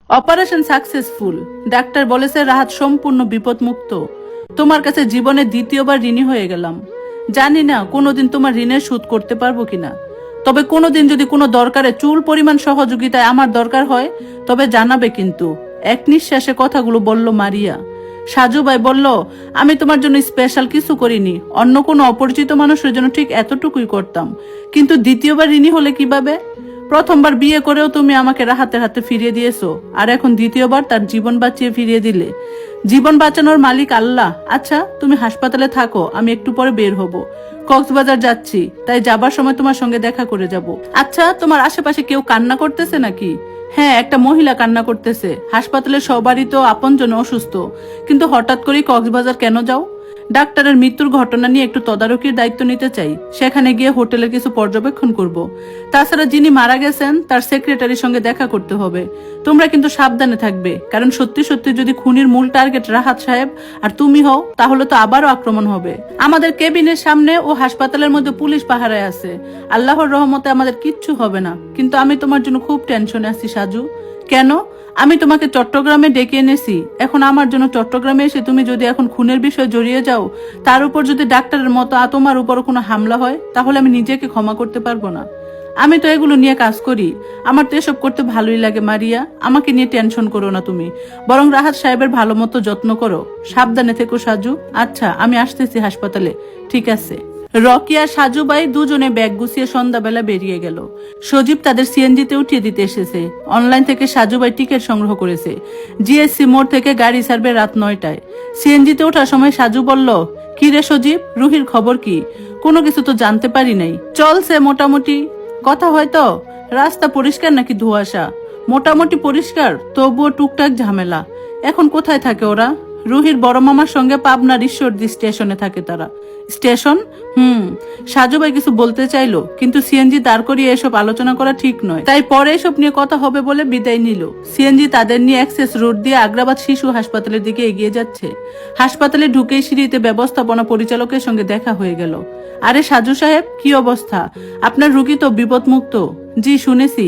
Operation successful. Doctor বলেছে রাহাত সম্পূর্ণ বিপদমুক্ত। তোমার কাছে জীবনে দ্বিতীয়বার ঋণী হয়ে গেলাম। জানি না কোনোদিন তোমার ঋণের শোধ করতে পারবো কিনা, তবে কোনোদিন যদি কোনো দরকারে চুল পরিমাণ সহযোগিতায় আমার দরকার হয় তবে জানাবে কিন্তু। এক নিঃশ্বাসে কথাগুলো বলল মারিয়া। সাজু ভাই বলল, আমি তোমার জন্য স্পেশাল কিছু করিনি, অন্য কোনো অপরিচিত মানুষের জন্য ঠিক এতটুকুই করতাম, কিন্তু দ্বিতীয়বার ঋণী হলে কিভাবে? প্রথমবার বিয়ে করেও তুমি আমাকে রাহাতের হাতে ফিরিয়ে দিয়েছো, আর এখন দ্বিতীয়বার তার জীবন বাঁচিয়ে ফিরিয়ে দিলে। জীবন বাঁচানোর মালিক আল্লাহ। আচ্ছা, তুমি হাসপাতালে থাকো, আমি একটু পরে বের হব, কক্সবাজার যাচ্ছি, তাই যাবার সময় তোমার সঙ্গে দেখা করে যাব। আচ্ছা, তোমার আশেপাশে কেউ কান্না করতেছে নাকি? হ্যাঁ, একটা মহিলা কান্না করতেছে। হাসপাতালে সবারই তো আপনজন অসুস্থ, কিন্তু হঠাৎ করেই কক্সবাজার কেন যাও? ডাক্তারের মৃত্যুর ঘটনা নিয়ে একটু তদারকির দায়িত্ব নিতে চাই, সেখানে গিয়ে হোটেলের কিছু পর্যবেক্ষণ করব। তাছাড়া যিনি মারা গেছেন তার সেক্রেটারির সঙ্গে দেখা করতে হবে। তোমরা কিন্তু সাবধানে থাকবে, কারণ সত্যি সত্যি যদি খুনির মূল টার্গেট রাহাত সাহেব আর তুমি হও, তাহলে তো আবারও আক্রমণ হবে। আমাদের কেবিনের সামনে ও হাসপাতালের মধ্যে পুলিশ পাহারায় আছে। আল্লাহর রহমতে আমাদের কিচ্ছু হবে না, কিন্তু আমি তোমার জন্য খুব টেনশনে আছি সাজু। কেন? আমি তোমাকে চট্টগ্রামে ডেকে এনেছি, এখন আমার জন্য চট্টগ্রামে এসে তুমি যদি এখন খুনের বিষয়ে জড়িয়ে যাও, তার উপর যদি ডাক্তারের মতো তোমার উপর কোনো হামলা হয়, তাহলে আমি নিজেকে ক্ষমা করতে পারবো না। আমি তো এগুলো নিয়ে কাজ করি, আমার তো এসব করতে ভালোই লাগে মারিয়া। আমাকে নিয়ে টেনশন করো না তুমি, বরং রাহাত সাহেবের ভালো মতো যত্ন করো। সাবধানে থেকো সাজু। আচ্ছা, আমি আসতেছি হাসপাতালে। ঠিক আছে। রকি আর সাজু ভাই দুজনে ব্যাগ গুছিয়ে সন্ধ্যাবেলা বেরিয়ে গেল। সজীব তাদের সিএনজিতে উঠিয়ে দিতে এসেছে। অনলাইন থেকে সাজু ভাই টিকিট সংগ্রহ করেছে। জিএসসি মোড় থেকে গাড়ি ছাড়বে রাত 9টায়। সিএনজিতে ওঠার সময় সাজু বলল, কি রে সজীব, রুহির খবর কি? কোনো কিছু তো জানতে পারি নাই। চলছে মোটামুটি। কথা হয়তো রাস্তা পরিষ্কার নাকি ধোঁয়াশা? মোটামুটি পরিষ্কার, তবুও টুকটাক ঝামেলা। এখন কোথায় থাকে ওরা? রুহির বড় মামার সঙ্গে পাবনার ঈশ্বরদী স্টেশনে থাকে তারা। স্টেশন? সাজু ভাই কিছু বলতে চাইলো, কিন্তু সিএনজি দাঁড় করিয়ে এসব আলোচনা করা ঠিক নয়, তাই পরে এসব নিয়ে কথা হবে বলে বিদায় নিল। সিএনজি তাদের নিয়ে অ্যাক্সেস রোড দিয়ে আগ্রাবাদ শিশু হাসপাতালের দিকে এগিয়ে যাচ্ছে। হাসপাতালে ঢুকেই সিঁড়িতে ব্যবস্থাপনা পরিচালকের সঙ্গে দেখা হয়ে গেল। আরে সাজু সাহেব, কি অবস্থা? আপনার রুগী তো বিপদমুক্ত। জি শুনেছি,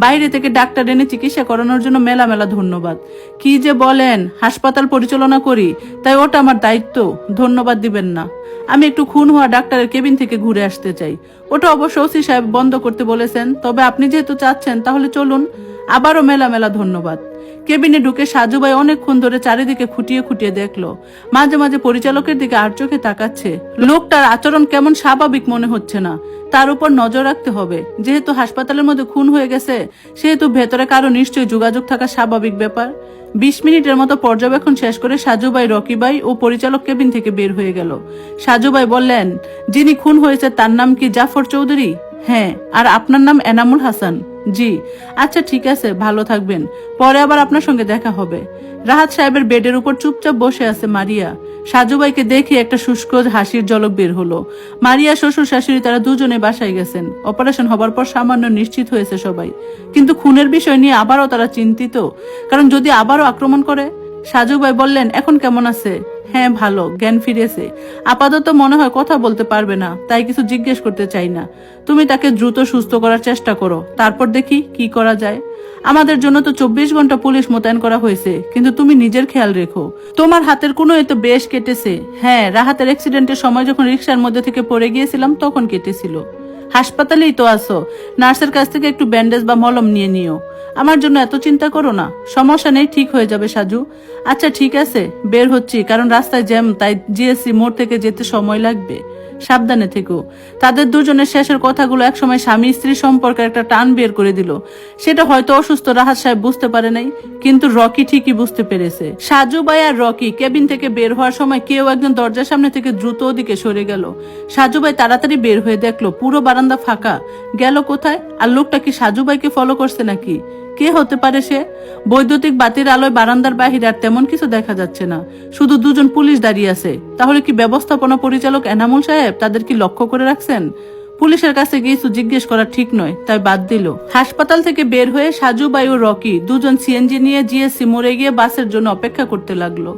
বাইরে থেকে ডাক্তার এনে চিকিৎসা করানোর জন্য মেলা মেলা ধন্যবাদ। কি যে বলেন, হাসপাতাল পরিচালনা করি, তাই ওটা আমার দায়িত্ব। ধন্যবাদ দিবেন না। আমি একটু খুন হওয়া ডাক্তারের কেবিন থেকে ঘুরে আসতে চাই। ওটা অবশ্য ওসি সাহেব বন্ধ করতে বলেছেন, তবে আপনি যেহেতু চাচ্ছেন তাহলে চলুন। আবারও মেলা মেলা ধন্যবাদ। কেবিনে ঢুকে সাজু ভাই অনেকক্ষণ ধরে চারিদিকে খুঁটিয়ে খুঁটিয়ে দেখলো। মাঝে মাঝে পরিচালকের দিকে আর চোখে তাকাচ্ছে। লোকটার আচরণ কেমন স্বাভাবিক মনে হচ্ছে না। তার উপর নজর রাখতে হবে। যেহেতু হাসপাতালের মধ্যে খুন হয়ে গেছে, সেহেতু ভেতরে কারো নিশ্চয়ই যোগাযোগ থাকা স্বাভাবিক ব্যাপার। 20 মিনিটের মতো পর্যবেক্ষণ শেষ করে সাজু ভাই, রকি ভাই ও পরিচালক কেবিন থেকে বের হয়ে গেল। সাজু ভাই বললেন, যিনি খুন হয়েছে তার নাম কি জাফর চৌধুরী? হ্যাঁ। আর আপনার নাম এনামুল হাসান? জি। আচ্ছা ঠিক আছে, ভালো থাকবেন, পরে আবার আপনার সঙ্গে দেখা হবে। রাহাত সাহেবের বেডের উপর চুপচাপ বসে আছে মারিয়া। সাজু ভাইকে দেখে একটা শুষ্ক হাসির ঝলক বের হলো। মারিয়া শ্বশুর শাশুড়ি তারা দুজনে বাসায় গেছেন। অপারেশন হবার পর সামান্য নিশ্চিত হয়েছে সবাই, কিন্তু খুনের বিষয় নিয়ে আবারও তারা চিন্তিত, কারণ যদি আবারও আক্রমণ করে। সাজু ভাই বললেন, এখন কেমন আছে? হ্যাঁ ভালো, জ্ঞান ফিরেছে। আপাতত মনে হয় কথা বলতে পারবে না, তাই কিছু জিজ্ঞেস করতে চাই না। তুমি তাকে দ্রুত সুস্থ করার চেষ্টা করো, তারপর দেখি কি করা যায়। আমাদের জন্য তো 24 ঘন্টা পুলিশ মোতায়েন করা হয়েছে, কিন্তু তুমি নিজের খেয়াল রেখো। তোমার হাতের কোনো এতো বেশ কেটেছে। হ্যাঁ, রাহাতের অ্যাক্সিডেন্টের সময় যখন রিক্সার মধ্যে থেকে পড়ে গিয়েছিলাম তখন কেটেছিল। হাসপাতালেই তো আছো, নার্সের কাছ থেকে একটু ব্যান্ডেজ বা মলম নিয়ে নিও। আমার জন্য এত চিন্তা করো না, সমস্যা নেই, ঠিক হয়ে যাবে সাজু। আচ্ছা ঠিক আছে, বের হচ্ছি, কারণ রাস্তায় জ্যাম, তাই জিএসসি মোড় থেকে যেতে সময় লাগবে। সাবধানে থেকো। তাদের দুজনের শেষের কথাগুলো একসময় স্বামী স্ত্রী সম্পর্কের একটা টান বের করে দিল। সেটা হয়তো অসুস্থ রাহাত সাহেব বুঝতে পারে নাই, কিন্তু রকি ঠিকই বুঝতে পেরেছে। সাজু ভাই আর রকি কেবিন থেকে বের হওয়ার সময় কেউ একজন দরজার সামনে থেকে দ্রুত ওদিকে সরে গেল। সাজু ভাই তাড়াতাড়ি বের হয়ে দেখলো পুরো বারান্দা ফাঁকা। গেল কোথায়? আর লোকটা কি সাজু ভাইকে ফলো করছে নাকি? কে হতে পারে সে? বৈদ্যুতিক বাতির আলোয় বারান্দার বাহিরে আর তেমন কিছু দেখা যাচ্ছে না, শুধু দুজন পুলিশ দাঁড়িয়ে আছে। তাহলে কি ব্যবস্থাপনা পরিচালক এনামুল সাহেব তাদের কি লক্ষ্য করে রাখছেন? পুলিশের কাছে কিছু জিজ্ঞেস করা ঠিক নয়, তাই বাদ দিল। হাসপাতাল থেকে বের হয়ে সাজু ভাই ও রকি দুজন সিএনজি নিয়ে জিএসসি মোড়ে গিয়ে বাসের জন্য অপেক্ষা করতে লাগলো।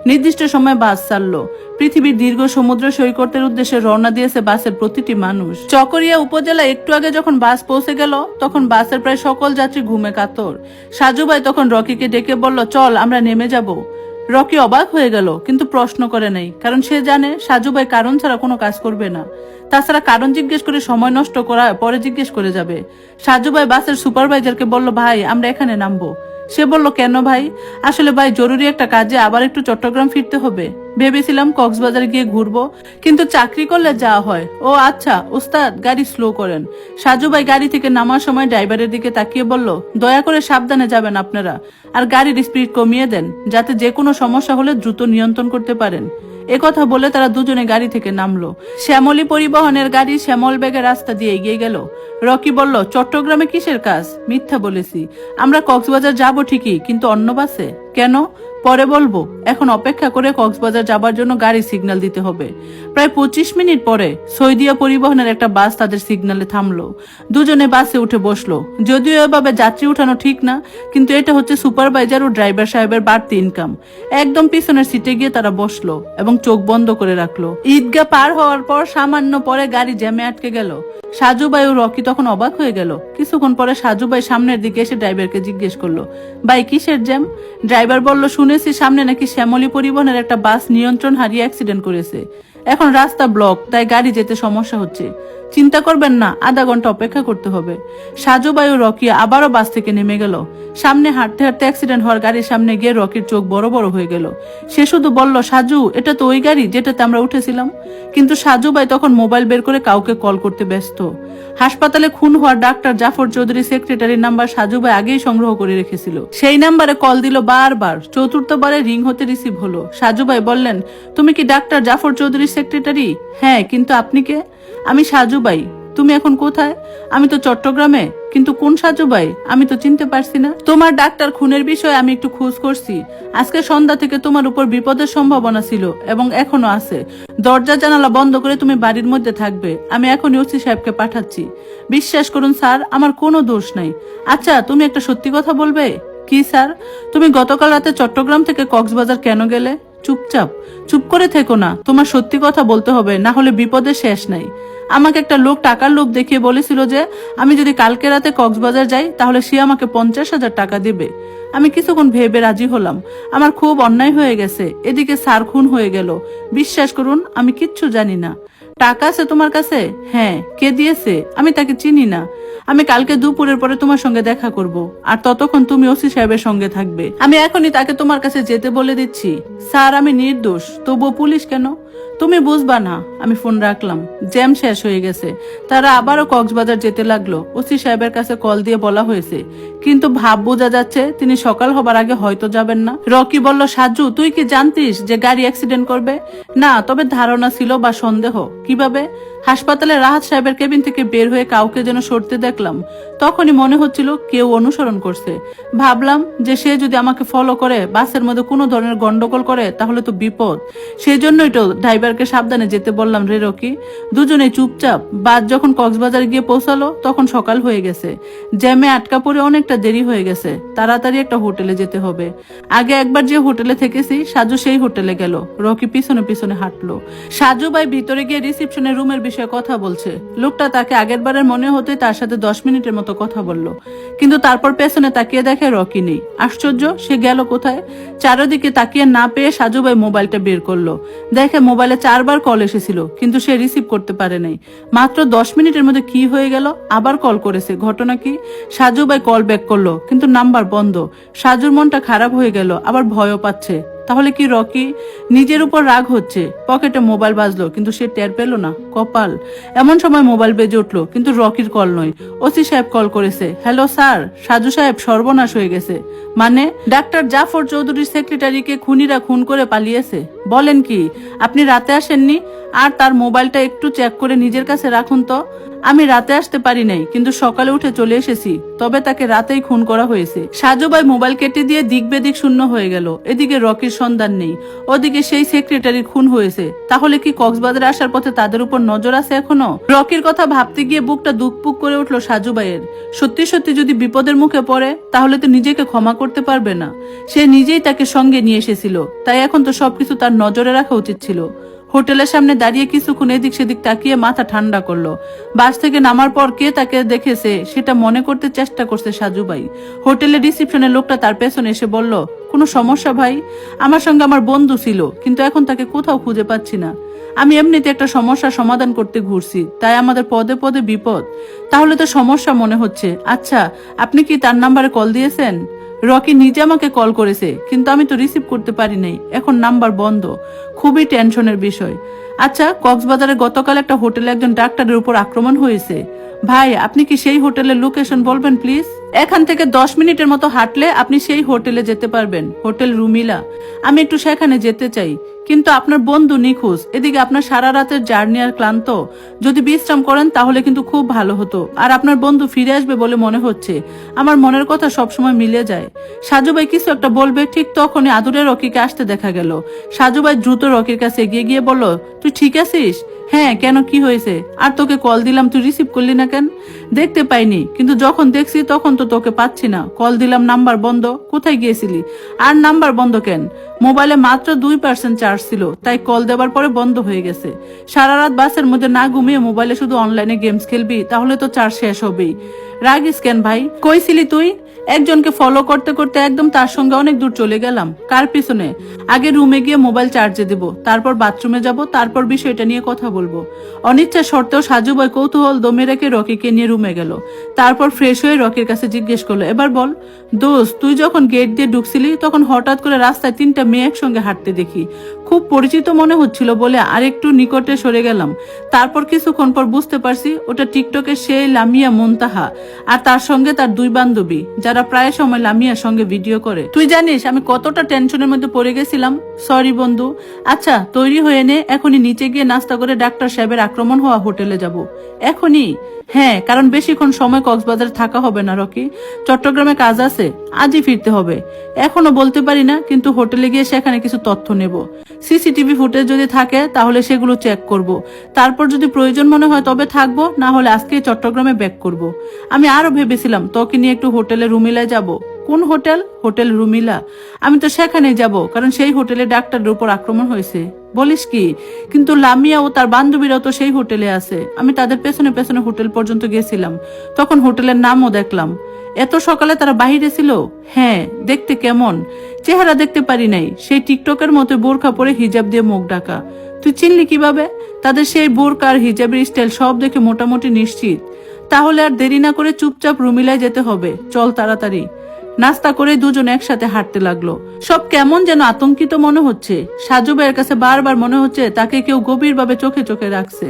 নির্দিষ্ট সময় বাস ছাড়লো। পৃথিবীর দীর্ঘ সমুদ্র সৈকতের উদ্দেশ্যে রওনা দিয়েছে বাসের প্রতিটি মানুষ। চকরিয়া উপজেলা একটু আগে যখন বাস পৌঁছে গেল, তখন বাসের প্রায় সকল যাত্রী ঘুমে কাতর। সাজু ভাই তখন রকিকে ডেকে বলল, চল আমরা নেমে যাব। রকি অবাক হয়ে গেল, কিন্তু প্রশ্ন করে নাই, কারণ সে জানে সাজু ভাই কারণ ছাড়া কোনো কাজ করবে না। তাছাড়া কারণ জিজ্ঞেস করে সময় নষ্ট করা পরে জিজ্ঞেস করে যাবে। সাজু ভাই বাসের সুপারভাইজারকে বলল, ভাই আমরা এখানে নামবো। সে বলল, কেন ভাই? আসলে ভাই জরুরি একটা কাজে আবার একটু চট্টগ্রাম ফিরতে হবে। ভেবেছিলাম কক্সবাজার গিয়ে ঘুরবো, কিন্তু চাকরি করলে যাওয়া হয়। ও আচ্ছা ওস্তাদ, গাড়ি স্লো করেন। সাজু ভাই গাড়ি থেকে নামার সময় ড্রাইভারের দিকে তাকিয়ে বলল, দয়া করে সাবধানে যাবেন আপনারা, আর গাড়ির স্পিড কমিয়ে দেন, যাতে যে কোনো সমস্যা হলে দ্রুত নিয়ন্ত্রণ করতে পারেন। একথা বলে তারা দুজনে গাড়ি থেকে নামলো। শ্যামলী পরিবহনের গাড়ি শ্যামল বেগে রাস্তা দিয়ে এগিয়ে গেল। রকি বলল, চট্টগ্রামে কিসের কাজ? মিথ্যা বলেছি, আমরা কক্সবাজার যাব ঠিকই, কিন্তু অন্য বাসে। কেন? পরে বলবো, এখন অপেক্ষা করে কক্সবাজার যাবার জন্য গাড়ি সিগন্যাল দিতে হবে। প্রায় 25 মিনিট পরে সৈদিয়া পরিবহনের একটা বাস তাদের সিগন্যালে থামলো। দুজনে বাসে উঠে বসলো। যদিও এভাবে যাত্রী উঠানো ঠিক না, কিন্তু এটা হচ্ছে সুপারভাইজার ও ড্রাইভার সাহেবের বাড়তি ইনকাম। একদম পিছনের সিটে গিয়ে তারা বসলো এবং চোখ বন্ধ করে রাখলো। ঈদগাহ পার হওয়ার পর সামান্য পরে গাড়ি জ্যামে আটকে গেল। সাজু ভাই ও রকি তখন অবাক হয়ে গেল। কিছুক্ষণ পরে সাজু ভাই সামনের দিকে এসে ড্রাইভারকে জিজ্ঞেস করলো, ভাই কিসের জ্যাম? ড্রাইভার বলল, শুনেছি সামনে নাকি শ্যামলী পরিবহনের একটা বাস নিয়ন্ত্রণ হারিয়ে অ্যাক্সিডেন্ট করেছে। এখন রাস্তা ব্লক, তাই গাড়ি যেতে সমস্যা হচ্ছে। চিন্তা করবেন না, আধা ঘন্টা অপেক্ষা করতে হবে। সাজু ভাই ও রকি আবারও বাস থেকে নেমে গেল। সামনে হাঁটতে হাঁটতে অ্যাক্সিডেন্ট হওয়ার গাড়ির সামনে গিয়ে রকির চোখ বড় বড় হয়ে গেল। সে শুধু বলল, সাজু এটা তো ওই গাড়ি যেটাতে আমরা উঠেছিলাম। কিন্তু সাজু ভাই তখন মোবাইল বের করে কাউকে কল করতে ব্যস্ত। হাসপাতালে খুন হওয়ার ডাক্তার জাফর চৌধুরী সেক্রেটারির নাম্বার সাজু ভাই আগেই সংগ্রহ করে রেখেছিল। সেই নাম্বারে কল দিল বারবার। চতুর্থবারে রিং হতে রিসিভ হলো। সাজু ভাই বললেন, তুমি কি ডাক্তার জাফর চৌধুরী সেক্রেটারি? হ্যাঁ, কিন্তু আপনি কে? আমি সাজু ভাই। তুমি এখন কোথায়? আমি তো চট্টগ্রামে। কিন্তু কোন সাজু ভাই? আমি তো চিনতে পারছি না। তোমার ডাক্তার খুনের বিষয়ে আমি একটু খোঁজ করছি। আজকে সন্ধ্যা থেকে তোমার উপর বিপদের সম্ভাবনা ছিল এবং এখনো আছে। দরজা জানালা বন্ধ করে তুমি বাড়ির মধ্যে থাকবে। আমি এখনই ওসি সাহেবকে পাঠাচ্ছি। বিশ্বাস করুন স্যার, আমার কোনো দোষ নাই। আচ্ছা, তুমি একটা সত্যি কথা বলবে? কি স্যার? তুমি গতকাল রাতে চট্টগ্রাম থেকে কক্সবাজার কেন গেলে? চুপ করে থেকো না, তোমার সত্যি কথা বলতে হবে, না হলে বিপদের শেষ নাই। আমাকে একটা লোক টাকার লোভ দেখিয়ে বলেছিল যে আমি যদি কালকে রাতে কক্সবাজার যাই তাহলে সে আমাকে 50,000 টাকা দেবে। আমি কিছুক্ষণ ভেবে রাজি হলাম। আমার খুব অন্যায় হয়ে গেছে। এদিকে স্যার খুন হয়ে গেল। বিশ্বাস করুন, আমি কিচ্ছু জানি না। টাকা আছে তোমার কাছে? হ্যাঁ। কে দিয়েছে? আমি তাকে চিনি না। আমি কালকে দুপুরের পরে তোমার সঙ্গে দেখা করব, আর ততক্ষণ তুমি ওসি সাহেবের সঙ্গে থাকবে। আমি এখনই তাকে তোমার কাছে যেতে বলে দিচ্ছি। স্যার, আমি নির্দোষ, তবুও পুলিশ কেন? তুমি বুঝবা না। আমি ফোন রাখলাম। জ্যাম শেষ হয়ে গেছে। তারা আবারও কক্সবাজার যেতে লাগলো। ওসি সাহেবের কাছে কল দিয়ে বলা হয়েছে, কিন্তু ভাব বোঝা যাচ্ছে তিনি সকাল হবার আগে হয়তো যাবেন না। রকি বলল, সাজু তুই কি জানতিস যে গাড়ি অ্যাক্সিডেন্ট করবে? না, তবে ধারণা ছিল বা সন্দেহ। কিভাবে? হাসপাতালে রাহাত সাহেবের কেবিন থেকে বের হয়ে কাউকে যেন সরতে দেখলাম। তখনই মনে হচ্ছিল কেউ অনুসরণ করছে। ভাবলাম যে সে যদি আমাকে ফলো করে, বাসের মধ্যে কোনো ধরনের গন্ডগোল করে, তাহলে তো বিপদ। সেই জন্যই তো ড্রাইভারকে সাবধানে যেতে বললাম রে রকি। দুজনে চুপচাপ। বাস যখন কক্সবাজার গিয়ে পৌঁছালো তখন সকাল হয়ে গেছে। জ্যামে আটকা পড়ে অনেকটা দেরি হয়ে গেছে। তাড়াতাড়ি একটা হোটেলে যেতে হবে। আগে একবার যে হোটেলে থেকেছি, সাজু সেই হোটেলে গেল। রকি পিছনে পিছনে হাঁটলো। সাজু ভাই ভিতরে গিয়ে রিসেপশনের রুমের বিষয়ে কথা বলছে। লোকটা তাকে আগের বারের মনে হতে তার সাথে 10 মিনিটের মতো কথা বলল, কিন্তু তারপর পেছনে তাকিয়ে দেখে রকি নেই। আশ্চর্য, সে গেল কোথায়? চারিদিকে তাকিয়ে না পেয়ে সাজু ভাই মোবাইলটা বের করলো। দেখে মোবাইলে 4 বার কল এসেছিল, কিন্তু সে রিসিভ করতে পারে নাই। মাত্র 10 মিনিটের মধ্যে কি হয়ে গেল? আবার কল করেছে। ঘটনা কি? সাজু ভাই কল ব্যাক করলো, কিন্তু নাম্বার বন্ধ। সাজুর মনটা খারাপ হয়ে গেল, আবার ভয়ও পাচ্ছে। তাহলে কি রকি? নিজের উপর রাগ হচ্ছে। পকেটে মোবাইল বাজলো, কিন্তু সে টের পেল না। কপাল। এমন সময় মোবাইল বেজে উঠলো, কিন্তু রকির কল নয়। ওসি সাহেব কল করেছে। হ্যালো স্যার, সাজু সাহেব সর্বনাশ হয়ে গেছে। মানে? ডাক্তার জাফর চৌধুরীর সেক্রেটারিকে খুনিরা খুন করে পালিয়েছে। বলেন কি? আপনি রাতে আসেননি? আর তার মোবাইলটা একটু চেক করে নিজের কাছে রাখুন তো। আমি রাতে আসতে পারি নাই, কিন্তু সকালে উঠে চলে এসেছি। তবে তাকে রাতেই খুন করা হয়েছে। সাজু ভাই মোবাইল কেটে দিয়ে দিক বেদিক শূন্য হয়ে গেল। এদিকে রকির সন্ধান নেই, ওদিকে সেই সেক্রেটারি খুন হয়েছে। তাহলে কি কক্সবাজারে আসার পথে তাদের উপর নজর আছে এখনো? রকির কথা ভাবতে গিয়ে বুকটা দুকপুক করে উঠলো সাজু ভাইয়ের। সত্যি সত্যি যদি বিপদের মুখে পড়ে তাহলে তো নিজেকে ক্ষমা করতে পারবে না। সে নিজেই তাকে সঙ্গে নিয়ে এসেছিল, তাই এখন তো সবকিছু তার নজরে রাখা উচিত ছিল। হোটেলের সামনে দাঁড়িয়ে কিছুক্ষণ এদিক সেদিক তাকিয়ে মাথা ঠান্ডা করলো। বাস থেকে নামার পর কে তাকে দেখেছে সেটা মনে করতে চেষ্টা করছে সাজু ভাই। হোটেলের রিসিপশনের লোকটা তার পেছনে এসে বলল, কোনো সমস্যা ভাই? আমার সঙ্গে আমার বন্ধু ছিল, কিন্তু এখন তাকে কোথাও খুঁজে পাচ্ছি না। আমি এমনিতে একটা সমস্যার সমাধান করতে ঘুরছি, তাই আমাদের পদে পদে বিপদ। তাহলে তো সমস্যা মনে হচ্ছে। আচ্ছা, আপনি কি তার নাম্বারে কল দিয়েছেন? রকি নিজে আমাকে কল করেছে, কিন্তু আমি তো রিসিভ করতে পারি নাই। এখন নাম্বার বন্ধ। খুবই টেনশনের বিষয়। আচ্ছা, কক্সবাজারে গতকাল একটা হোটেলে একজন ডাক্তারের উপর আক্রমণ হয়েছে। ভাই, আপনি কি সেই হোটেলের লোকেশন বলবেন প্লিজ? এখান থেকে 10 মিনিটের মতো হাঁটলে আপনি সেই হোটেলে যেতে পারবেন, হোটেল রুমিলা। আমি একটু সেখানে যেতে চাই, কিন্তু আপনার বন্ধু নিখোঁজ। এদিকে আপনার সারা রাতের জার্নি আর ক্লান্ত। যদি বিশ্রাম করেন তাহলে কিন্তু খুব ভালো হতো। আর আপনার বন্ধু ফিরে আসবে বলে মনে হচ্ছে। আমার মনের কথা সবসময় মিলে যায়। সাজু ভাই কিছু একটা বলবে, ঠিক তখনই আদুরে রকিকে আসতে দেখা গেল। সাজু ভাই দ্রুত রকির কাছে এগিয়ে গিয়ে বলল, তুই ঠিক আছিস? হ্যাঁ, কেন, কি হয়েছে? আর তোকে কল দিলাম, তুই রিসিভ করলি না কেন? দেখতে পাইনি, কিন্তু যখন দেখছি তখন তো তোকে পাচ্ছি না। কল দিলাম, নাম্বার বন্ধ। কোথায় গিয়েছিলি? আর নাম্বার বন্ধ কেন? মোবাইলে মাত্র 2% চার্জ ছিল, তাই কল দেওয়ার পরে বন্ধ হয়ে গেছে। সারা রাত বাসের মধ্যে না ঘুমিয়ে মোবাইলে শুধু অনলাইনে গেমস খেলবি, তাহলে তো চার্জ শেষ হবেই। রাগিস কেন ভাই? কইছিলি তুই? একজনকে ফলো করতে করতে একদম তার সঙ্গে অনেক দূর চলে গেলাম। কার পিছনে? আগে রুমে গিয়ে মোবাইল চার্জে দেব, তারপর বাথরুমে যাব, তারপর বিষয়টা নিয়ে কথা বলবো। অনিচ্ছা সত্ত্বেও সাজু ভাই কৌতূহল দমে রেখে রকিকে নিয়ে রুমে গেল। তারপর ফ্রেশ হয়ে রকির কাছে জিজ্ঞেস করলো, এবার বল দোস্ত, তুই যখন গেট দিয়ে ঢুকছিলি তখন হঠাৎ করে রাস্তায় 3টা মেয়ে একসঙ্গে হাঁটতে দেখি। খুব পরিচিত মনে হচ্ছিল বলে আরেকটু নিকটে সরে গেলাম। তারপর কিছুক্ষণ পর বুঝতে পারছি ওটা টিকটকের সেই লামিয়া মুনতাহা আর তার সঙ্গে তার 2 বান্ধবী, যারা প্রায় সময় লামিয়ার সঙ্গে ভিডিও করে। তুই জানিস আমি কতটা টেনশনের মধ্যে পড়ে গেছিলাম। সরি বন্ধু। আচ্ছা, তৈরি হয়ে নে, এখনই নিচে গিয়ে নাস্তা করে ডাক্তার সাহেবের আক্রমণ হওয়া হোটেলে যাব। এখনই? হ্যাঁ, কারণ বেশিক্ষণ সময় কক্সবাজারে থাকা হবে না রকি। চট্টগ্রামে কাজ আছে, আজই ফিরতে হবে। এখনো বলতে পারি না, কিন্তু হোটেলে গিয়ে সেখানে কিছু তথ্য নেব। সিসিটিভি ফুটেজ যদি থাকে তাহলে সেগুলো চেক করব। তারপর যদি প্রয়োজন মনে হয় তবে থাকবো, না হলে আজকে চট্টগ্রামে ব্যাক করব। আমি আরো ভেবেছিলাম তোকে নিয়ে একটু হোটেলে রুমিলায় যাব। কোন হোটেল? হোটেল রুমিলা। আমি তো সেখানেই যাব, কারণ সেই হোটেলে ডাক্তারের উপর আক্রমণ হয়েছে। বলিস কি? কিন্তু লামিয়া ও তার বান্ধবীরাও তো সেই হোটেলে আছে। আমি তাদের পেছনে পেছনে হোটেল পর্যন্ত গেছিলাম, তখন হোটেলের নামও দেখলাম। এত সকালে তারা বাহিরে ছিল? হ্যাঁ। দেখতে কেমন? চেহারা দেখতে পারি নাই, সেই টিকটকের মতো বোরখা পরে হিজাব দিয়ে মুখ ঢাকা। তুই চিনলি কিভাবে? তাদের সেই বোরকা আর হিজাবের স্টাইল সব দেখে মোটামুটি নিশ্চিত। তাহলে আর দেরি না করে চুপচাপ রুমিলায় যেতে হবে। চল তাড়াতাড়ি। নাস্তা করে দুজন একসাথে হাঁটতে লাগলো। সব কেমন যেন আতঙ্কিত মনে হচ্ছে। সাজু ভাইয়ের কাছে বারবার মনে হচ্ছে তাকে কেউ গভীরভাবে চোখে চোখে রাখছে,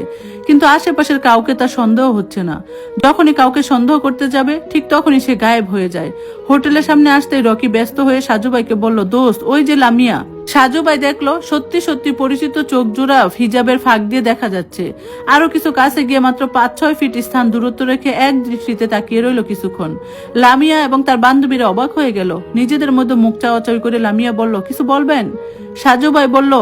কিন্তু আশেপাশের কাউকে তার সন্দেহ হচ্ছে না। যখনই কাউকে সন্দেহ করতে যাবে ঠিক তখনই সে গায়েব হয়ে যায়। হোটেলের সামনে আসতেই রকি ব্যস্ত হয়ে সাজু ভাইকে বলল, দোস্ত, ওই যে লামিয়া। সাজু ভাই দেখলো সত্যি সত্যি পরিচিত চোখ জোড়া হিজাবের ফাঁক দিয়ে দেখা যাচ্ছে। আরো কিছু কাছে গিয়ে মাত্র 5-6 ফিট স্থান দূরত্ব রেখে এক দৃষ্টিতে তাকিয়ে রইল কিছুক্ষণ। লামিয়া এবং তার বান্ধবীরা অবাক হয়ে গেল। নিজেদের মধ্যে মুখ চাওয়াচাওয়ি করে লামিয়া বলল, কিছু বলবেন? সাজু ভাই বলল,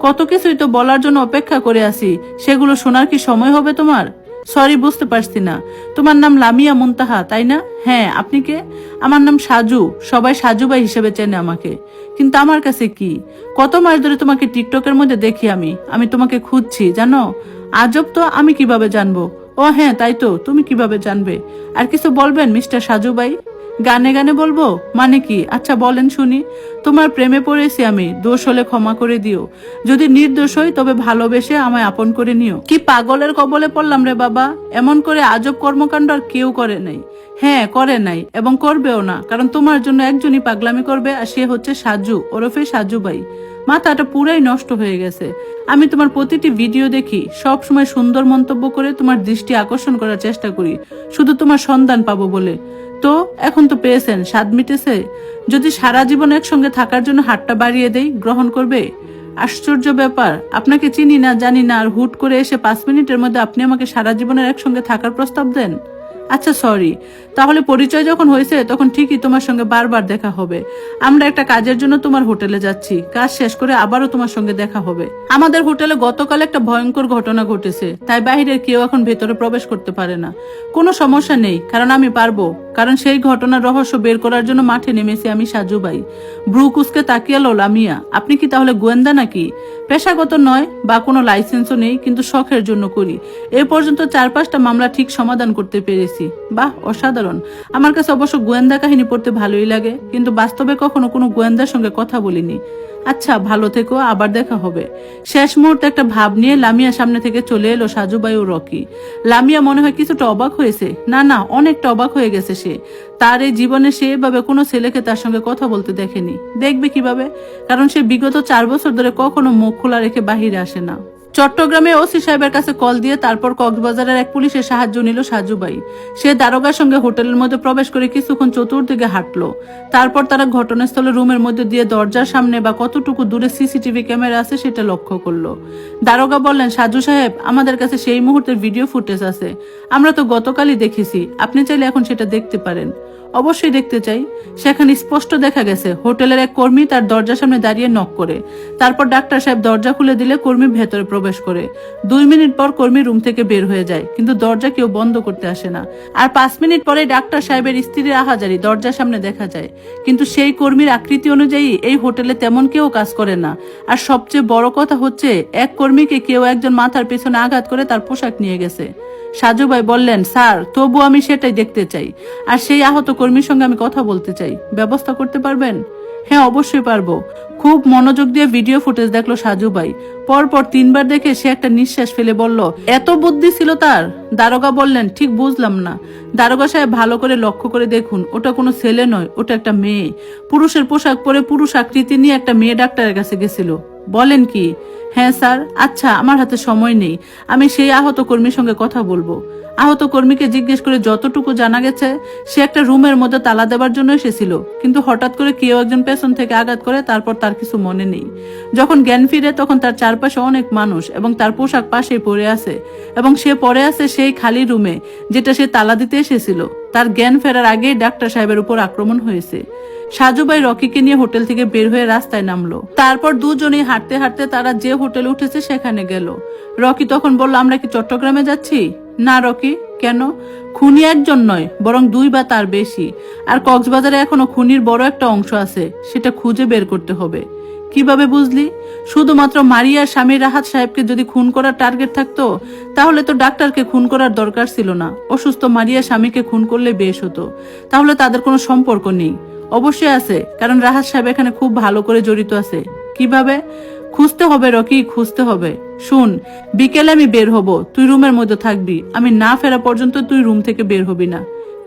কত কিছুই তো বলার জন্য অপেক্ষা করে আছি, সেগুলো শোনার কি সময় হবে তোমার? সরি, বুঝতে পারছি না। তোমার নাম লামিয়া মুনতাহা, তাই না? হ্যাঁ। আপনি কে? আমার নাম সাজু, সবাই সাজু ভাই হিসেবে চেনে আমাকে। কিন্তু আমার কাছে কি? কত মাস ধরে তোমাকে টিকটকের মধ্যে দেখি আমি তোমাকে খুঁজছি, জানো? আজব তো, আমি কিভাবে জানবো? ও হ্যাঁ, তাই তো, তুমি কিভাবে জানবে? আর কিছু বলবেন মিস্টার সাজু ভাই? গানে গানে বলবো মানে কি? আচ্ছা বলেন শুনি। তোমার প্রেমে পড়েছি আমি, দোষ হলে ক্ষমা করে দিও। যদি নির্দোষ হই তবে ভালোবেসে আমায় আপন করে নিও। কি পাগলের কবলে পড়লাম রে বাবা! এমন করে আজব কর্মকাণ্ড আর কেউ করে নাই। হ্যাঁ, করে নাই এবং করবেও না, কারণ তোমার জন্য একজনই পাগলামি করবে, আর সে হচ্ছে সাজু, ওরফে সাজু ভাই। মাথাটা পুরাই নষ্ট হয়ে গেছে। আমি তোমার প্রতিটি ভিডিও দেখি, সব সময় সুন্দর মন্তব্য করে তোমার দৃষ্টি আকর্ষণ করার চেষ্টা করি, শুধু তোমার সন্ধান পাবো বলে। তো এখন তো পেয়েছেন, স্বাদ মিটেছে। যদি সারা জীবন একসঙ্গে থাকার জন্য হাতটা বাড়িয়ে দেই, গ্রহণ করবে? আশ্চর্য ব্যাপার, আপনাকে চিনি না জানি না আর হুট করে এসে 5 মিনিটের মধ্যে আপনি আমাকে সারা জীবনের একসঙ্গে থাকার প্রস্তাব দেন। আচ্ছা সরি, তাহলে পরিচয় যখন হয়েছে তখন ঠিকই তোমার সঙ্গে বারবার দেখা হবে। আমরা একটা কাজের জন্য তোমার হোটেলে যাচ্ছি, কাজ শেষ করে আবারও তোমার সঙ্গে দেখা হবে। আমাদের হোটেলে গতকাল একটা ভয়ঙ্কর ঘটনা ঘটেছে, তাই বাহিরের কেউ এখন ভেতরে প্রবেশ করতে পারে না। কোনো সমস্যা নেই, কারণ আমি পারবো, কারণ সেই ঘটনার রহস্য বের করার জন্য মাঠে নেমেছি আমি সাজু ভাই। ব্রুকুসকে তাকিয়ালো লামিয়া, আপনি কি তাহলে গোয়েন্দা নাকি? পেশাগত নয় বা কোনো লাইসেন্সও নেই, কিন্তু শখের জন্য করি। এ পর্যন্ত 4-5টা মামলা ঠিক সমাধান করতে পেরেছি। বাহ, অসাধারণ। আমার কাছে অবশ্য গোয়েন্দা কাহিনী পড়তে ভালোই লাগে, কিন্তু বাস্তবে কখনো কোনো গোয়েন্দার সঙ্গে কথা বলিনি। আচ্ছা, ভালো থেকো, আবার দেখা হবে। শেষ মুহূর্তে একটা ভাব নিয়ে লামিয়া সামনে থেকে চলে এলো সাজুবাই ও রকি। লামিয়া মনে হয় কিছুটা অবাক হয়েছে, না অনেকটা অবাক হয়ে গেছে সে। তার এই জীবনে সে এভাবে কোনো ছেলেকে তার সঙ্গে কথা বলতে দেখেনি, দেখবে কিভাবে, কারণ সে বিগত 4 বছর ধরে কখনো মুখ খোলা রেখে বাহিরে আসে না। চট্টগ্রামে ওসি সাহেবের কাছে কল দিয়ে তারপর কক্সবাজারের এক পুলিশের সাহায্য নিল সাজুবাই। সে দারোগার সঙ্গে হোটেলের মধ্যে প্রবেশ করে কিছুক্ষণ চতুর্দিকে হাঁটলো। তারপর তারা ঘটনাস্থলে রুমের মধ্যে দিয়ে দরজার সামনে বা কতটুকু দূরে সিসিটিভি ক্যামেরা আছে সেটা লক্ষ্য করলো। দারোগা বললেন, সাজু সাহেব, আমাদের কাছে সেই মুহূর্তের ভিডিও ফুটেজ আছে, আমরা তো গতকালই দেখেছি, আপনি চাইলে এখন সেটা দেখতে পারেন। অবশ্যই দেখতে চাই। সেখানে স্পষ্ট দেখা গেছে হোটেলের এক কর্মী তার দরজার সামনে দাঁড়িয়ে নক করে, তারপর ডাক্তার সাহেব দরজা খুলে দিলে কর্মী ভেতরে প্রবেশ করে। 2 মিনিট পর কর্মী রুম থেকে বের হয়ে যায়, কিন্তু দরজা কেউ বন্ধ করতে আসে না। আর 5 মিনিট পরে ডাক্তার সাহেবের স্ত্রীর আহাজারি দরজার সামনে দেখা যায়, কিন্তু সেই কর্মীর আকৃতি অনুযায়ী এই হোটেলে তেমন কেউ কাজ করে না। আর সবচেয়ে বড় কথা হচ্ছে, এক কর্মীকে কেউ একজন মাথার পেছনে আঘাত করে তার পোশাক নিয়ে গেছে। সাজু ভাই বললেন, স্যার, তবু আমি সেটাই দেখতে চাই, আর সেই আহত কর্মীর সঙ্গে আমি কথা বলতে চাই। ব্যবস্থা করতে পারবেন? হ্যাঁ, অবশ্যই পারবো। খুব মনোযোগ দিয়ে ভিডিও ফুটেজ দেখলো সাজু ভাই। পরপর 3বার দেখে সে একটা নিঃশ্বাস ফেলে বলল, এত বুদ্ধি ছিল তার? দারোগা বললেন, ঠিক বুঝলাম না। দারোগা সাহেব, ভালো করে লক্ষ্য করে দেখুন, ওটা কোনো ছেলে নয়, ওটা একটা মেয়ে। পুরুষের পোশাক পরে পুরুষ আকৃতি নিয়ে একটা মেয়ে ডাক্তারের কাছে গেছিল। বলেন কি? হ্যাঁ স্যার। আচ্ছা, আমার হাতে সময় নেই, আমি সেই আহত কর্মীর সঙ্গে কথা বলবো। আহত কর্মীকে জিজ্ঞেস করে যতটুকু জানা গেছে, সে একটা রুমের মধ্যে তালা দেওয়ার জন্য এসেছিল, কিন্তু হঠাৎ করে কেউ একজন পেছন থেকে আঘাত করে, তারপর তার কিছু মনে নেই। যখন জ্ঞান ফিরে তখন তার চারপাশে অনেক মানুষ এবং তার পোশাক পাশেই পড়ে আছে, এবং সে পড়ে আছে সেই খালি রুমে যেটা সে তালা দিতে এসেছিল। তার জ্ঞান ফেরার আগেই ডাক্তার সাহেবের উপর আক্রমণ হয়েছে। সাজুভাই রকিকে নিয়ে হোটেল থেকে বের হয়ে রাস্তায় নামলো। তারপর দুজনেই হাঁটতে হাঁটতে তারা যে হোটেলে উঠেছে সেখানে গেল। রকি তখন বলল, আমরা কি চট্টগ্রামে যাচ্ছি? না রকি, কেন? খুনি একজন নয়, বরং 2 বা তার বেশি। আর কক্সবাজারে এখনো খুনির বড় একটা অংশ আছে, সেটা খুঁজে বের করতে হবে। কিভাবে বুঝলি? শুধুমাত্র মারিয়ার স্বামী রাহাত সাহেবকে যদি খুন করার টার্গেট থাকতো, তাহলে তো ডাক্তারকে খুন করার দরকার ছিল না। অসুস্থ মারিয়ার স্বামীকে খুন করলে বেশ হতো। তাহলে তাদের কোনো সম্পর্ক নেই? অবশ্যই আছে, কারণ রাহাত সাহেব এখানে খুব ভালো করে জড়িত আছে। কিভাবে? খুঁজতে হবে রকি, খুঁজতে হবে। শুন, বিকেলে আমি বের হব, তুই রুমের মধ্যে থাকবি। আমি না ফেরা পর্যন্ত তুই রুম থেকে বের হবি না।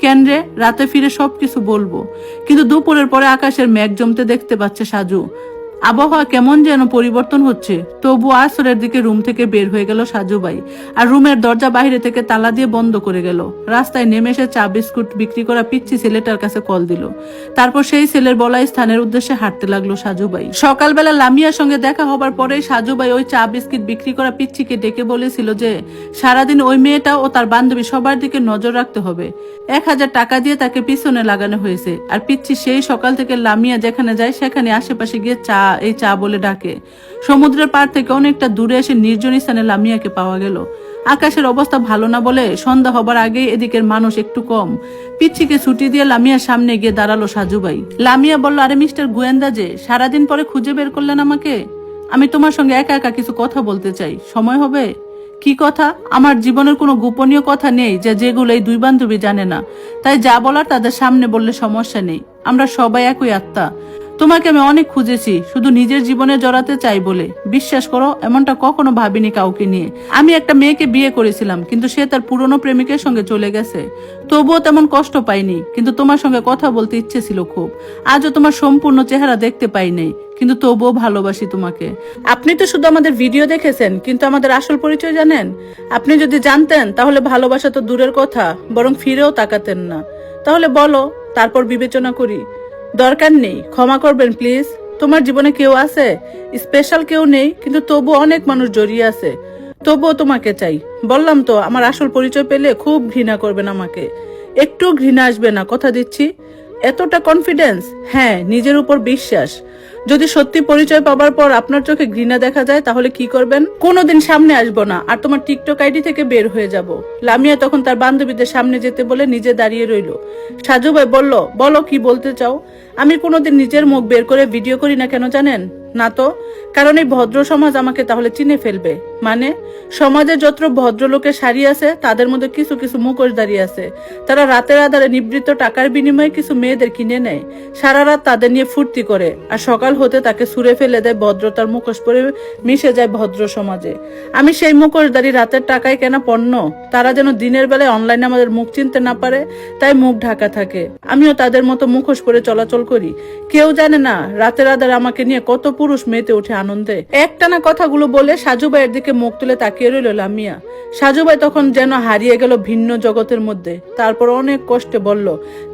কেন রে? রাতে ফিরে সবকিছু বলবো। কিন্তু দুপুরের পরে আকাশের মেঘ জমতে দেখতে পাচ্ছে সাজু। আবহাওয়া কেমন যেন পরিবর্তন হচ্ছে। তবু আসরের দিকে রুম থেকে বের হয়ে গেল সাজু ভাই, আর রুমের দরজা বাইরে থেকে তালা দিয়ে বন্ধ করে গেল। রাস্তায় নেমে এসে চা বিস্কুট বিক্রি করা পিচ্ছি ছেলেটার কাছে কল দিল। তারপর সেই ছেলের বলা স্থানের উদ্দেশ্যে হাঁটতে লাগলো সাজু ভাই। সকালবেলা লামিয়ার সঙ্গে দেখা হবার পরে সাজু ভাই ওই চা বিস্কিট বিক্রি করা পিচ্ছিকে ডেকে বলেছিল যে সারাদিন ওই মেয়েটা ও তার বান্ধবী সবার দিকে নজর রাখতে হবে। 1000 টাকা দিয়ে তাকে পিছনে লাগানো হয়েছে। আর পিচ্ছি সেই সকাল থেকে লামিয়া যেখানে যায় সেখানে আশেপাশে গিয়ে এই চা বলে ডাকে। সমুদ্রের পার থেকে অনেকটা দূরে এসে নির্জন স্থানে লামিয়াকে পাওয়া গেল। আকাশের অবস্থা ভালো না বলে সন্ধ্যা হবার আগেই এদিকের মানুষ একটু কম। পিচ্ছিকে ছুটি দিয়ে লামিয়ার সামনে গিয়ে দাঁড়ালো সাজু ভাই। লামিয়া বলল, আরে মিস্টার গোয়েন্দা যে, সারাদিন পরে খুঁজে বের করলেন আমাকে। আমি তোমার সঙ্গে একা একা কিছু কথা বলতে চাই, সময় হবে? কি কথা? আমার জীবনের কোনো গোপনীয় কথা নেই যেগুলো এই 2 বান্ধবী জানে না, তাই যা বলার তাদের সামনে বললে সমস্যা নেই। আমরা সবাই একই আত্মা। তোমাকে আমি অনেক খুঁজেছি, শুধু নিজের জীবনে জড়াতে চাই বলে। বিশ্বাস করো, এমনটা কখনো ভাবিনি কাউকে নিয়ে। আমি একটা মেয়েকে বিয়ে করেছিলাম, কিন্তু সে তার পুরনো প্রেমিকের সঙ্গে চলে গেছে। তবুও তেমন কষ্ট পাইনি, কিন্তু তোমার সঙ্গে কথা বলতে ইচ্ছে ছিল খুব। আজও তোমার সম্পূর্ণ চেহারা দেখতে পাই নাই, কিন্তু তবুও ভালোবাসি তোমাকে। আপনি তো শুধু আমাদের ভিডিও দেখেছেন, কিন্তু আমাদের আসল পরিচয় জানেন? আপনি যদি জানতেন তাহলে ভালোবাসা তো দূরের কথা, বরং ফিরেও তাকাতেন না। তাহলে বলো, তারপর বিবেচনা করি। দরকার নেই, ক্ষমা করবেন প্লিজ। তোমার জীবনে কেউ আছে? স্পেশাল কেউ নেই, কিন্তু তবু অনেক মানুষ জড়িয়ে আছে। তবুও তোমাকে চাই। বললাম তো, আমার আসল পরিচয় পেলে খুব ঘৃণা করবেন আমাকে। একটু ঘৃণা আসবে না, কথা দিচ্ছি। এতটা কনফিডেন্স? হ্যাঁ, নিজের উপর বিশ্বাস। যদি সত্যি পরিচয় পাবার পর আপনার চোখে ঘৃণা দেখা যায়, তাহলে কি করবেন? কোনোদিন সামনে আসবো না, আর তোমার টিকটক আইডি থেকে বের হয়ে যাব। লামিয়া তখন তার বান্ধবীদের সামনে যেতে বলে নিজে দাঁড়িয়ে রইল। সাজু ভাই বলল, বলো কি বলতে চাও? আমি কোনোদিন নিজের মুখ বের করে ভিডিও করি না, কেন জানেন? না তো, কারণ এই ভদ্র সমাজ আমাকে তাহলে চিনে ফেলবে। মানে, সমাজে যত ভদ্রলোকের সারি আছে, তাদের মধ্যে কিছু কিছু মুখোশধারী আছে। তারা রাতের আধারে নিবৃত্ত টাকার বিনিময়ে কিছু মেয়েদের কিনে নেয়, সারা রাত তাদের নিয়ে ফুর্তি করে, আর সকাল হতে তাকে ছুঁড়ে ফেলে দেয়, ভদ্রতার মুখোশ পরে মিশে যায় ভদ্র সমাজে। আমি সেই মুখোশধারী রাতের টাকায় কেনা পণ্য। তারা যেন দিনের বেলায় অনলাইনে আমাদের মুখ চিনতে না পারে, তাই মুখ ঢাকা থাকে। আমিও তাদের মতো মুখোশ পরে চলাচল করি। কেউ জানে না রাতের আধারে আমাকে নিয়ে কত পুরুষ মেতে ওঠে আনন্দে। একটানা কথাগুলো বলে সাজু ভাইয়ের দিকে মুখ তুলে তাকিয়ে রইল লামিয়া। সাজু ভাই তখন যেন হারিয়ে গেল ভিন্ন জগতের মধ্যে। তারপর অনেক কষ্টে বলল,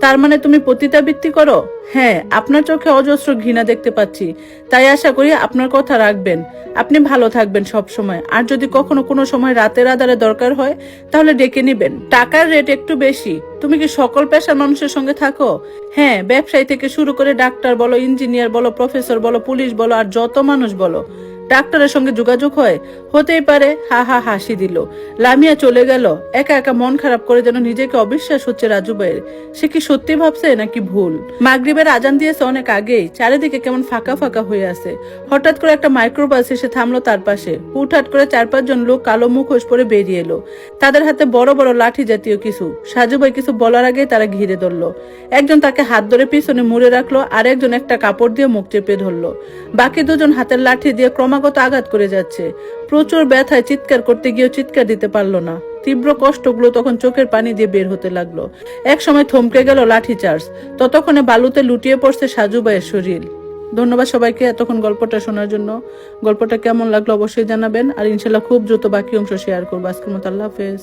তার মানে তুমি পতিতাবৃত্তি করো? হ্যাঁ, আপনার চোখে অজস্র ঘৃণা দেখতে পাচ্ছি, তাই আশা করি আপনার কথা রাখবেন। আপনি ভালো থাকবেন সব সময়। আর যদি কখনো কোনো সময় রাতের আধারে দরকার হয়, তাহলে ডেকে নিবেন। টাকার রেট একটু বেশি। তুমি কি সকল পেশার মানুষের সঙ্গে থাকো? হ্যাঁ, ব্যবসায়ী থেকে শুরু করে ডাক্তার বলো, ইঞ্জিনিয়ার বলো, প্রফেসর বলো, পুলিশ বলো, আর যত মানুষ বলো। ডাক্তারের সঙ্গে যোগাযোগ হয়? হতেই পারে। হা হা হাসি দিল। লামিয়া চলে গেল। একা একা মন খারাপ করে যেন নিজেকে অবিশ্বাস হচ্ছে রাজু ভাইয়ের। সে কি সত্যি ভাবছে নাকি ভুল? মাগরিবের আজান দিয়েছে অনেক আগেই। চারিদিকে কেমন ফাঁকা ফাঁকা হয়ে আছে। হঠাৎ করে একটা মাইক্রোবাস এসে থামলো তার পাশে। হুটহাট করে 4-5 জন লোক কালো মুখোশ পরে বেরিয়ে এলো। তাদের হাতে বড় বড় লাঠি জাতীয় কিছু। সাজু ভাই কিছু বলার আগেই তারা ঘিরে ধরলো। একজন তাকে হাত ধরে পিছনে মুড়ে রাখলো, আর একজন একটা কাপড় দিয়ে মুখ চেপে ধরলো। বাকি দুজন হাতের লাঠি দিয়ে ক্রমাগত আঘাত করে যাচ্ছে। প্রচুর ব্যথায় চিৎকার করতে গিয়েও চিৎকার দিতে পারলো না। তীব্র কষ্টগুলো তখন চোখের পানি দিয়ে বের হতে লাগলো। এক সময় থমকে গেল লাঠি চার্জ। ততক্ষণে বালুতে লুটিয়ে পড়ছে সাজু ভাইয়ের শরীর। ধন্যবাদ সবাইকে এতক্ষণ গল্পটা শোনার জন্য। গল্পটা কেমন লাগলো অবশ্যই জানাবেন, আর ইনশাল্লাহ খুব দ্রুত বাকি অংশ শেয়ার করবো। আজকের মতো আল্লাহ হাফেজ।